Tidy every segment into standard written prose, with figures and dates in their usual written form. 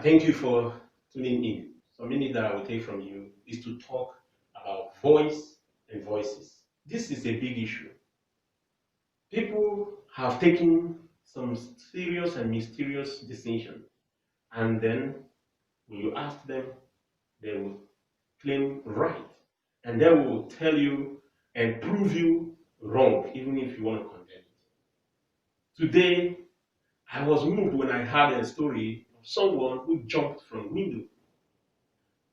Thank you for tuning in. Some minutes that I will take from you is to talk about voice and voices. This is a big issue. People have taken some serious and mysterious decision, and then when you ask them, they will claim right, and they will tell you and prove you wrong, even if you want to condemn it. Today, I was moved when I heard a story of someone who jumped from window,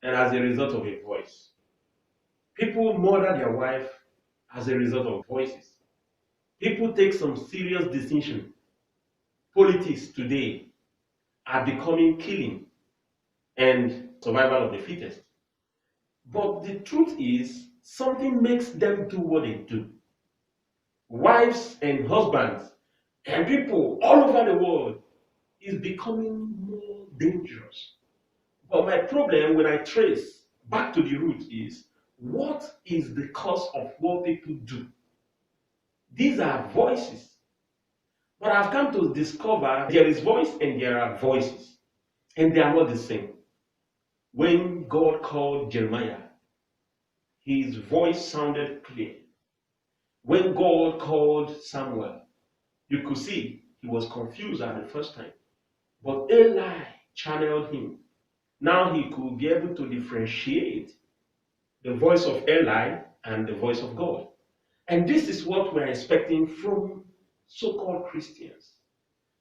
and as a result of a voice. People murder their wife as a result of voices. People take some serious decision. Politics today are becoming killing and survival of the fittest. But the truth is, something makes them do what they do. Wives and husbands and people all over the world is becoming more dangerous. But my problem when I trace back to the root is, what is the cause of what people do? These are voices. But I've come to discover there is voice and there are voices. And they are not the same. When God called Jeremiah, his voice sounded clear. When God called Samuel, you could see he was confused at the first time. But Eli channeled him. Now he could be able to differentiate the voice of Eli and the voice of God. And this is what we're expecting from so-called Christians.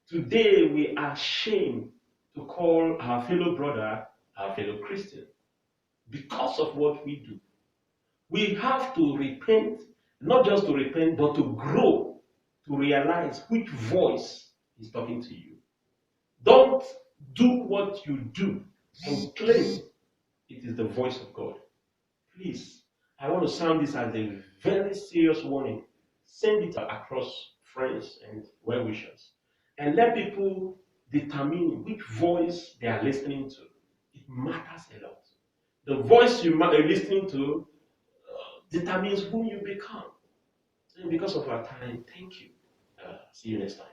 Today we are ashamed to call our fellow brother our fellow Christian because of what we do. We have to repent, not just to repent, but to grow, to realize which voice is talking to you. Don't do what you do and claim it is the voice of God. Please, I want to sound this as a very serious warning. Send it across friends and well-wishers. And let people determine which voice they are listening to. It matters a lot. The voice you are listening to determines who you become. And because of our time, thank you. See you next time.